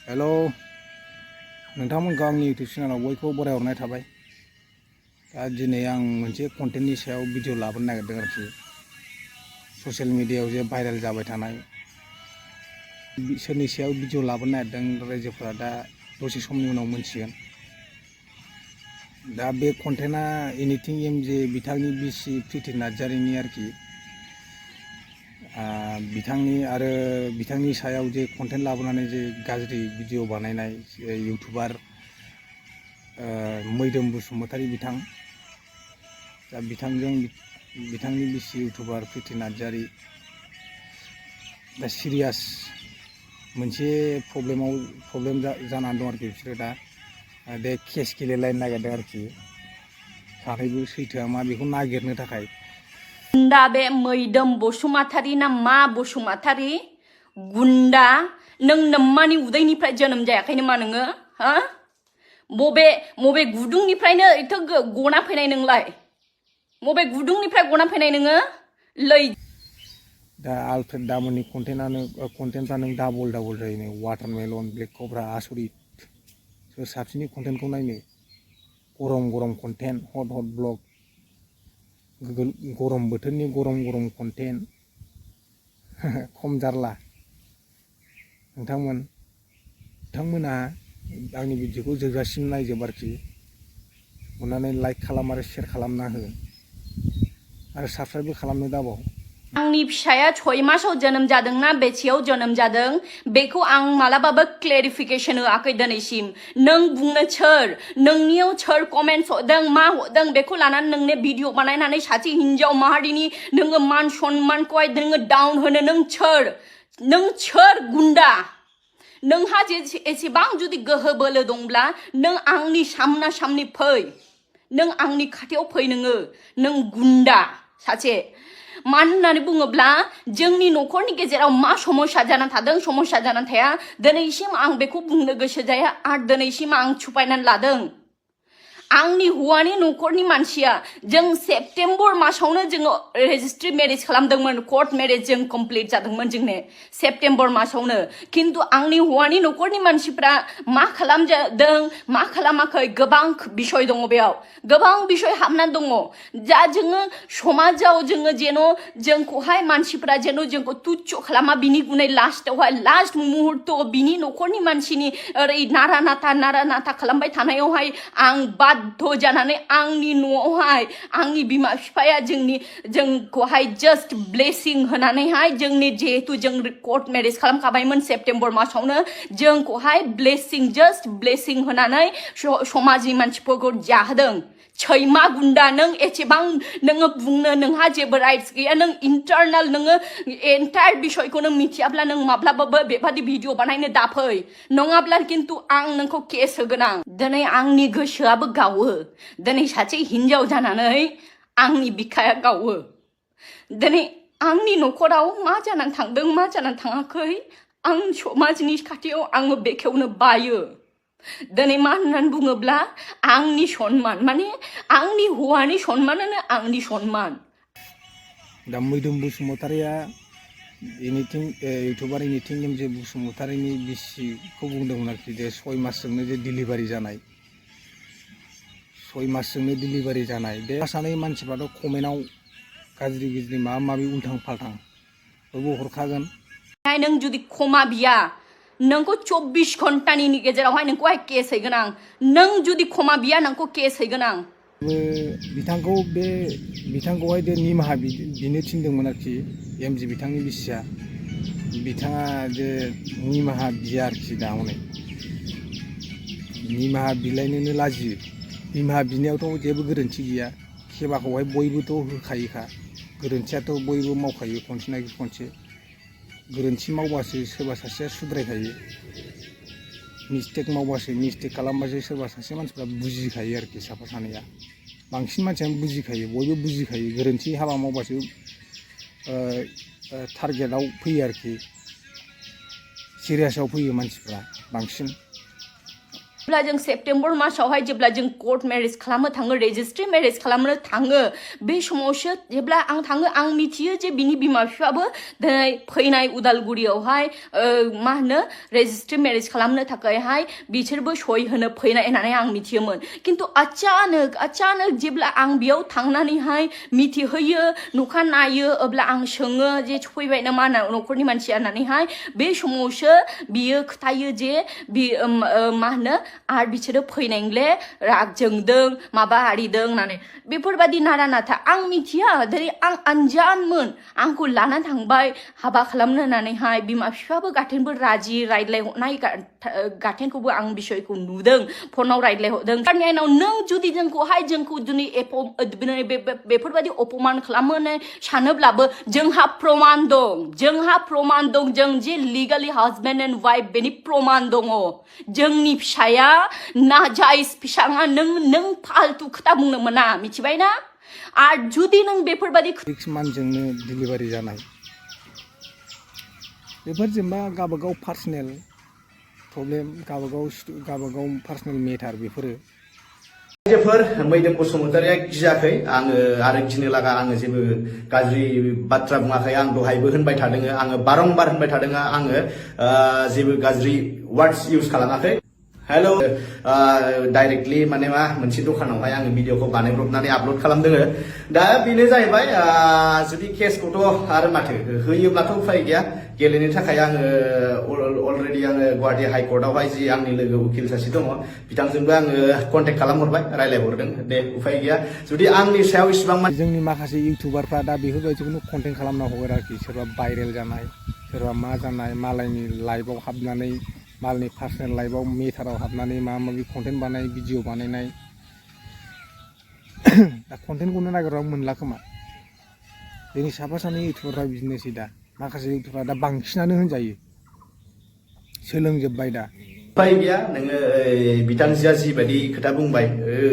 हेल' नोंथांमोनखौ आंनि इउटुब चेनेलाव बयखौबो बराय हरनाय थाबाय। दा दिनै आं मोनसे कन्टेन्टनि सायाव भिडिअ लाबोनो नागिरदों आरोखि। ससियेल मिडियायाव जे भाइरेल जाबाय थानाय सोरनि सायाव भिडिअ लाबोनो नागिरदों रायजोफोरा दा दसे समनि उनाव मोनसिगोन। दा बे कन्टेन्टआ एनिथिं एमजे बिथांनि बिसि प्रिति नार्जारिनि आरोखि। बिथांनि सायाव जे कन्टेन्ट लाबोनानै जे गाज्रि भिडिअ बानायनाय इउटुबार मैदोम बसुमतारी बिथां, दा बिथांनि बिसि इउटुबार प्रिति नार्जारि दा सिरियास मोनसे प्रब्लेम जानानै दं आरोखि। बिसोरो दा बे केस गेलेलायनो नागिरदों आरोखि। सानैबो सैथोआ मा बेखौ नागिरनो थाखाय। गुन्डा बे मैदोम बसुमतारी ना मा बसुमतारी गुन्डा, नों नम्मानि उदैनिफ्राय जोनोम जायाखै नामा नोङो? हा? बबे गुदुंनिफ्रायनो एथ' गना फैनाय नोंलाय? बबे गुदुंनिफ्राय गना फैनाय नोङो? लै दा आलफ्रेड दामोननि कन्टेन्टफ्रा नों डाबल जायो। वाटारमेलन, ब्लेक कब्रा, आसरित। सोर साबसिननि कन्टेन्टखौ नायनो? गरम कन्टेन्ट, हट ब्लग, गरम बोथोरनि गरम कन्टेन्ट। खम जारला। नोंथांमोना आंनि भिडिअखौ जोबजासिम नायजोब आरोखि। अननानै लाइक खालाम आरो शेयार खालामना हो आरो साबस्क्राइबबो खालामनो दाबाव। आंनि फिसाया 6 मासाव जोनोम जादोंना बेसेयाव जोनोम जादों बेखौ आं मालाबाबो क्लेरिफिकेशन होआखै दिनैसिम। नों बुंनो सोर? नोंनियाव सोर कमेन्ट्स हरदों, मा हरदों बेखौ लानानै नोंने भिडिअ बानायनानै सासे हिनजाव माहारिनि नोङो मान सन्मानखौहाय नोङो डाउन होनो नों सोर? नों सोर गुन्डा? नोंहा एसेबां जुदि गोहो बोलो दंब्ला नों आंनि सामना फै। नों आंनि खाथियाव फै नों गुन्डा सासे। मानो होननानै बुङोब्ला जोंनि न'खरनि गेजेराव मा समस्या जानानै थादों, समस्या जानानै थाया, दिनैसिम आं बेखौ बुंनो गोसो जाया आरो दिनैसिम आं छुपायनानै लादों। आंनि हौवानि न'खरनि मानसिया जों सेप्तेम्बर मासावनो जोङो रेजिस्ट्रि मेरेज खालामदोंमोन। कर्ट मेरेज जों कमप्लिट जादोंमोन जोंने सेप्तेम्बर मासावनो। खिन्थु आंनि हौवानि न'खरनि मानसिफ्रा मा खालामदों मा खालामाखै गोबां बिसय दङ बेयाव। गोबां बिसय हाबनानै दङ। जा जोङो समाजाव जोङो जेन' जोंखौहाय मानसिफ्रा जेन' जोंखौ तुच्छ खालामा, बिनि गुनै लास्ट मुहुर्तआव बिनि न'खरनि मानसिनि ओरै नारा नाथा खालामबाय थानायावहाय आं बाध्य जानानै आंनि न'आवहाय आंनि बिमा बिफाया जोंखौहाय जस्ट ब्लेसिं होनानैहाय जोंनि जिहेतु जों कर्ट मेरेज खालामखाबायमोन सेप्तेम्बर मासावनो, जोंखौहाय जस्ट ब्लेसिं होनानै समाजनि मानसिफोरखौ जाहोदों। सैमा गुन्डा, नों एसेबां नोङो बुंनो नोंहा जेबो राइट्स गैया। नों इन्टारनेल नोङो एन्टायर बिसयखौ नों मिथियाब्ला नों माब्लाबाबो बेबादि भिडिअ बानायनो दाफै। नङाब्ला खिन्थु आं नोंखौ केस होगोन। दिनै आंनि गोसोआबो गावो। दिनै सासे हिनजाव जानानै आंनि बिखाया गावो। दिनै आंनि न'खराव मा जानानै थांदों मा जानानै थाङाखै आं समाजनि खाथियाव आङो बेखेवनो बायो। दिनै मा होननानै बुङोब्ला आंनि सन्मान, माने आंनि हौवानि सन्मानानो आंनि सन्मान। दा मैदोम बसुमतारीया इउटुबार एनिथिं एमजे बसुमतारीनि बिसिखौ बुंदोंमोन आरोखि जे 6 मासजोंनो जे डिलिभारि जानाय। बे सानै मानसिफ्राथ' कमेन्टआव गाज्रि माबा माबि उल्थां फाल्थां बयबो हरखागोन। नों जुदि क्षमा बिया नोंखौ 24 घन्टानि गेजेरावहाय नोंखौहाय केस हैगोन आं। नों जुदि क्षमा बिया नोंखौ केस हैगोन आं। बिथांखौहाय जे निमाहा बिनो थिनदोंमोन आरोखि एमजे बिथांनि बिसिया। बिथाङा जे निमाहा बिया आरोखि। दा हनै निमाहा बिलायनोनो लाजियो। निमाहा बिनायावथ' जेबो गोरोन्थि गैया। सेबाखौहाय बयबोथ' होखायोखा। गोरोन्थियाथ' बयबो मावखायो खनसे ना खनसे। गोरोन्थि मावबासो सोरबा सासेया सुद्रायखायो। मिस्टेक खालामबासो सोरबा सासे मानसिफ्रा बुजिखायो आरोखि। साफा सानैया, बांसिन मानसियानो बुजिखायो, बयबो बुजिखायो। गोरोन्थि हाबा मावबासो टारगेटआव फैयो आरोखि। सिरियासआव फैयो मानसिफ्रा बांसिन। जेब्ला जों सेप्टेम्बर मासावहाय जेब्ला जों कोर्ट मेरेज खालामनो थाङो रेजिस्ट्रि मेरेज खालामनो थाङो बे समावसो जेब्ला आं थाङो आं मिथियो जे बिनि बिमा बिफाबो दिनै फैनाय उदालगुरियावहाय मा होनो रेजिस्ट्रि मेरेज खालामनो थाखायहाय बिसोरबो सय होनो फैनाय होननानै आं मिथियोमोन खिन्थु अचानक जेब्ला आं बेयाव थांनानैहाय मिथिहोयो न'खा नायो अब्ला आं सोङो जे फैबाय नामा न'खरनि मानसिया होननानैहाय बे समावसो बियो खोथायो जे मा होनो आरो बिसोरो फैनायले राग जोंदों माबा आरिदों होननानै बेफोरबायदि नारा नाथा आं मिथिया दिनै आं अनजानमोन आंखौ लाना थांबाय हाबा खालामनो होननानैहाय बिमा बिफाबो गाथेनबो राजि रायज्लायहरनाय गाथेनखौबो आं बिसयखौ नुदों फनाव रायज्लायहरदों कारनि उनाव नों जुदि जोंखौ दिनै बेफोरबायदि अपमान खालामनो सानोब्लाबो जोंहा प्रमान दं जों जे लिगेलि हाजबेन्ड एन्ड वाइफ बेनि प्रमान दङ जोंनि फिसाया नाजायज फिसाङा नों फालतु खोथा बुंनो मोना मिथिबाय ना आरो जुदि नों बेफोरबायदि 6 मान्थजोंनो डिलिभारि जानाय बेफोर जेनेबा गावबागाव पार्सनेल प्रब्लेम गावबागाव पार्सनेल मेटार बेफोरो आइजोफोर मैदोम बसुमतारिया गियाखै आङो आरो गिनो लागा आङो जेबो गाज्रि बाथ्रा बुङाखै आं दहायबो होनबाय थादों आङो बारंबार होनबाय थादों आङो जेबो गाज्रि वार्डस इउज खालामाखै हेलो डाइरेक्टलि माने मा मोनसे दखानावहाय आङो भिडिअखौ बानायब्रबनानै आपल'ड खालामदों दा बेनो जाहैबाय जुदि केसखौथ' आरो माथो होयोब्लाथ' उफाय गैया गेलेनो थाखाय आङो अलरेडि आङो गुवाहाटी हाइकर्टआवहाय जि आंनि लोगो उकिल सासे दङ बिथांजोंबो आङो कन्टेक्ट खालामहरबाय रायलायहरदों दे उफाय गैया जुदि आंनि सायाव इसिबां जोंनि माखासे इउटुबारफ्रा दा बेफोरबायदिखौनो कन्टेन्ट खालामना हगारो आरोखि सोरबा भाइरेल जानाय सोरबा मा जानाय मालायनि लाइफआव हाबनानै मालायनि पार्सनेल लाइफआव मेटाराव हाबनानै माबा माबि कन्टेन्ट बानाय भिडिअ बानायनाय दा कन्टेन्टखौनो नागिरबा मोनला खोमा जोंनि साफा सानै इउटुबारफ्रा बिदिनोसै दा माखासे इउटुबारफ्रा दा बांसिनानो होनजायो सोलोंजोब्बाय दा उफाय गैया नोङो बिथांजोआ जिबायदि खोथा बुंबाय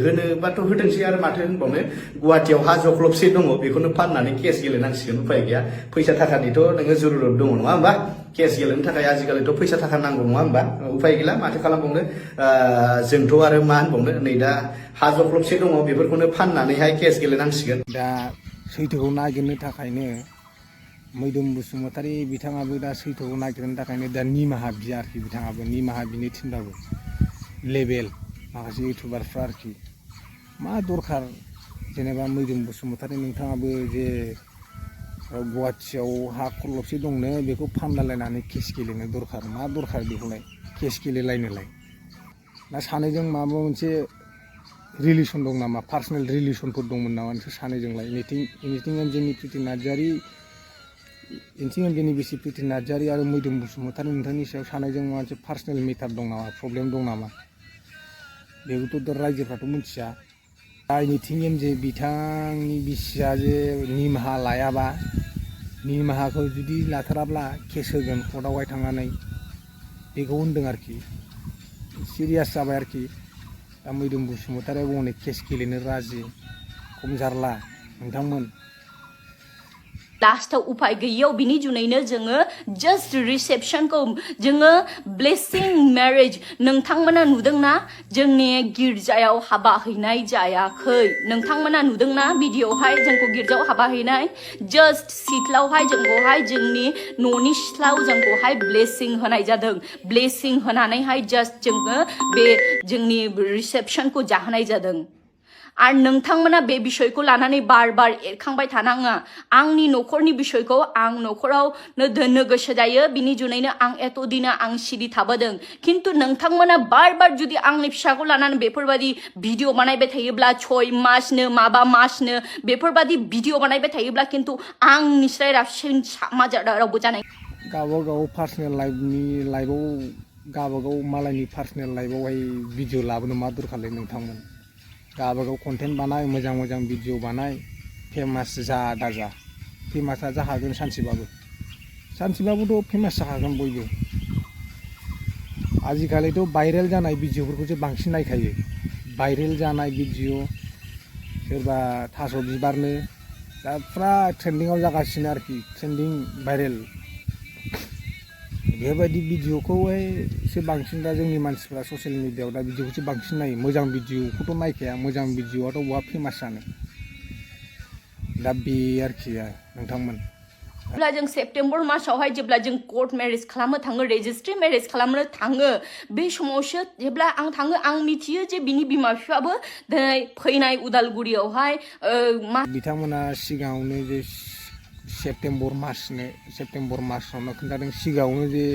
होनोबाथ' होदोंसै आरो माथो होनबावनो गुवाहाटीयाव हा जख्लबसे दङ बेखौनो फाननानै केस गेलेनांसिगोन उफाय गैया फैसा थाखानिथ' नोङो जुरुरत दङ नङा होमबा केस गेलेनो थाखाय आजिखालिथ' फैसा थाखा नांगौ नङा होमबा उफाय गैला माथो खालामबावनो जोंथ' आरो मा होनबावनो नै दा हा जख्लबसे दङ बेफोरखौनो फाननानैहाय केस गेलेनांसिगोन दा सैथोखौ नागिरनो थाखायनो मैदोम बसुमतारी बिथाङाबो दा सैथोखौ नागिरनो थाखायनो दा निमाहा बिया आरोखि बिथाङाबो निमाहा बिनो थिनबाबो लेभेल माखासे इउटुबारफ्रा आरोखि मा दरखार जेनेबा मैदोम बसुमतारी नोंथाङाबो जे गुवाहाटीयाव हा खरलबसे दंनो बेखौ फानलायलायनानै केस गेलेनो दरखार मा दरखार बेखौलाय केस गेलेलायनोलाय ना सानैजों माबा मोनसे रिलेसन दं नामा पार्सनेल रिलेसनफोर दंमोन नामा नोंसोर सानैजोंलाय एनिथिं एमजेनि प्रिति नार्जारि एनिथिं एमजेनि बिसि प्रिति नार्जारि आरो मैदोम बसुमतारी नोंथांनि सायाव सानैजों माबा मोनसे पार्सनेल मेटार दं नामा प्रब्लेम दं नामा बेखौथ' दा रायजोफ्राथ' मिथिया दा एनिथिं एमजे बिथांनि बिसिया जे निमाहा लायाबा निमाहाखौ जुदि लाथाराब्ला केस होगोन कर्टआवहाय थांनानै बेखौ होनदों आरोखि सिरियास जाबाय आरोखि दा मैदोम बसुमतारियाबो अनेक केस गेलेनो राजि खम जारला नोंथांमोन लास्टाव उपाय गैयैयाव बिनि जुनैनो जोङो जास्ट रिसेपसनखौ जोङो ब्लेसिं मेरेज नोंथांमोना नुदोंना जोंनि गिर्जायाव हाबा हैनाय जायाखै नोंथांमोना नुदोंना भिडिअआवहाय जोंखौ गिर्जायाव हाबा हैनाय जास्ट सिथ्लायावहाय जोंखौहाय जोंनि न'नि सिथ्लायाव जोंखौहाय ब्लेसिं होनाय जादों ब्लेसिं होनानैहाय जास्ट जोङो बे जोंनि रिसेपसनखौ जाहोनाय जादों आरो नोंथांमोना बे बिषयखौ लानानै बार बार एरखांबाय थानाङा आंनि न'खरनि बिषयखौ आं न'खरावनो दोननो गोसो जायो बिनि जुनैनो आं एतदिना आं सिरि थाबोदों खिन्थु नोंथांमोना बार बार जुदि आंनि फिसाखौ लानानै बेफोरबायदि भिडिअ बानायबाय थायोब्ला 6 मासनो माबा मासनो बेफोरबायदि भिडिअ बानायबाय थायोब्ला खिन्थु आंनिफ्राय रासिन रावबो जानाय गावबागाव पार्सनेल लाइफआव गावबागाव मालायनि पार्सनेल लाइफआवहाय भिडिअ लाबोनो मा दरखारलै नोंथांमोन गावबागाव कन्टेन्ट बानाय मोजां मोजां भिडिअ बानाय फेमास जा दाजा फेमासा जाखागोन सानसेबाबोथ' फेमास जाखागोन बयबो आजिखालिथ' भाइरेल जानाय भिडिअफोरखौसो बांसिन नायखायो भाइरेल जानाय भिडिअ सोरबा थास' बिबारनो दा फुरा ट्रेन्डिंआव जागासिनो आरोखि ट्रेन्डिं भाइरेल बेबायदि भिडिअखौहायसो बांसिन दा जोंनि मानसिफ्रा ससियेल मिडियायाव दा भिडिअखौसो बांसिन नायो मोजां भिडिअखौथ' नायखाया मोजां भिडिअआथ' बहा फेमास जानो दा बे आरोखि नोंथांमोन जेब्ला जों सेप्तेम्बर मासावहाय जेब्ला जों कर्ट मेरेज खालामनो थाङो रेजिस्ट्रि मेरेज खालामनो थाङो बे समावसो जेब्ला आं थाङो आं मिथियो जे बिनि बिमा बिफाबो दिनै फैनाय उदालगुरियावहाय बिथांमोना सिगाङावनो जे सेप्तेम्बर मासावनो खोन्थादों सिगाङावनो जे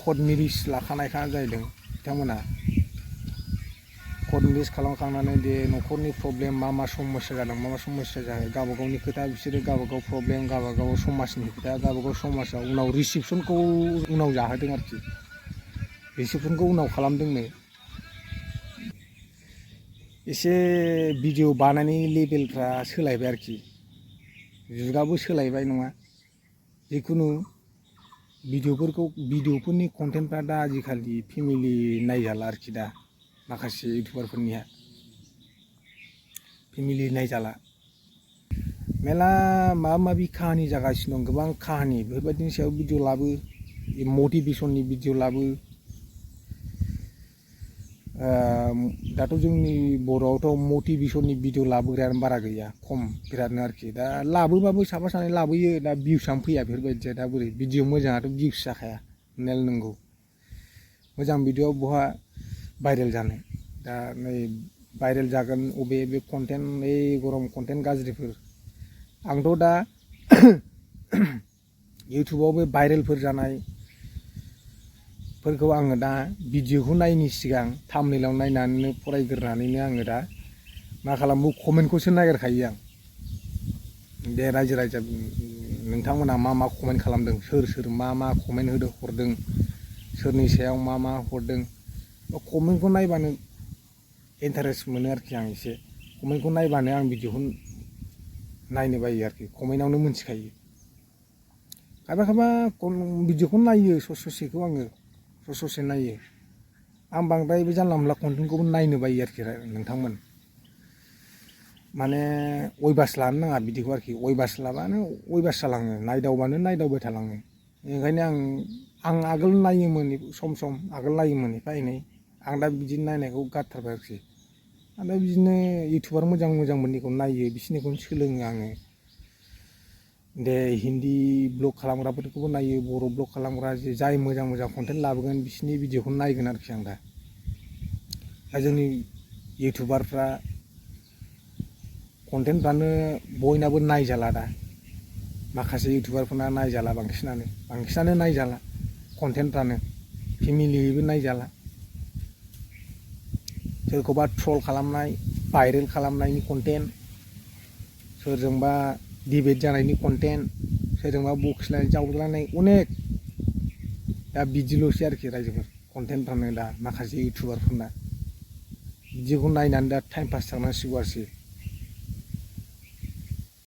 कर्ट मेरेज लाखानायखा जाहैदों बिथांमोना कर्ट मेरेज खालामखांनानै दे न'खरनि प्रब्लेम मा समस्या जादों मा समस्या जायाखै गावबागावनि खोथा बिसोरो गावबागाव प्रब्लेम गावबागाव समाजनि खोथा गावबागाव समाजाव उनाव रिसिपसनखौ उनाव जाहोदों आरोखि रिसिपसनखौ उनाव खालामदोंनो एसे भिडिअ बानायनायनि लेभेलफ्रा सोलायबाय आरोखि जुगाबो सोलायबाय नङा जिखुनु भिडिअफोरनि कन्टेन्टफ्रा दा आजिखालि फेमिलि नायजाला आरोखि दा माखासे इउटुबारफोरनिया फेमिलि नायजाला मेला माबा माबि काहानि जागासिनो दं गोबां काहानि बेफोरबायदिनि सायाव भिडिअ लाबो मटिभेसननि भिडिअ लाबो दाथ' जोंनि बर'आवथ' मटिभेसननि भिडिअ लाबोग्रायानो बारा गैया खम बिरादनो आरोखि दा लाबोबाबो साफा सानै लाबोयो दा भिउसानो फैया बेफोरबायदिया दा बोरै भिडिअ मोजाङाथ' भिउस जाखाया होननायालाय नंगौ मोजां भिडिअ बहा भाइरेल जानो दा नै भाइरेल जागोन अबे कन्टेन्ट गरम कन्टेन्ट गाज्रिफोर आंथ' दा इउटुबाव बे भाइरेलफोर जानायफोरखौ आङो दा भिडिअखौ नायनि सिगां थाम्बनेइलाव नायनानैनो फरायग्रोनानैनो आङो दा मा खालामो कमेन्टखौसो नागिरखायो आं दे रायजो राजा नोंथांमोना मा कमेन्ट खालामदों सोर मा कमेन्ट हरदों सोरनि सायाव मा हरदों कमेन्टखौ नायबानो इन्टारेस्ट मोनो आरोखि आं एसे कमेन्टखौ नायबानो आं भिडिअखौ नायनो बायो आरोखि कमेन्टआवनो मोनथिखायो खायफा भिडिअखौ नायो ससेखौ आङो ससे नायो आं बांद्राय बे जानला मोनला कन्टेन्टखौबो नायनो बायो आरोखि नोंथांमोन माने अयभास लानो नाङा बिदिखौ आरोखि अयभास लाबानो अयभास जालाङो नायदावबानो नायदावबाय थालाङो ओंखायनो आं आगोल नायोमोन सम आगोल नायोमोन एफा एनै आं दा बिदि नायनायखौ गारथारबाय आरोखि आं दा बिदिनो इउटुबार मोजांफोरनिखौ नायो बिसोरनिखौनो सोलोङो आङो दे हिन्दी ब्लग खालामग्राफोरखौबो नायो बर' ब्लग खालामग्रा जाय मोजां कन्टेन्ट लाबोगोन बिसोरनि भिडिअखौ नायगोन आरोखि आं दा जोंनि इउटुबारफ्रा कन्टेन्टफ्रानो बयनाबो नायजाला दा माखासे इउटुबारफोरना नायजाला बांसिनानो नायजाला कन्टेन्टफ्रानो फेमिलिबो नायजाला सोरखौबा ट्रल खालामनाय भाइरेल खालामनायनि कन्टेन्ट सोरजोंबा डिबेट जानायनि कन्टेन्ट सोरजोंबा बखिलायनाय जावलायनाय अनेक दा बिदिल'सै आरोखि रायजोफोर कन्टेन्टफ्रानो दा माखासे इउटुबारफोरना बिदिखौ नायनानै दा टाइम पास जानांसिगौ आरोखि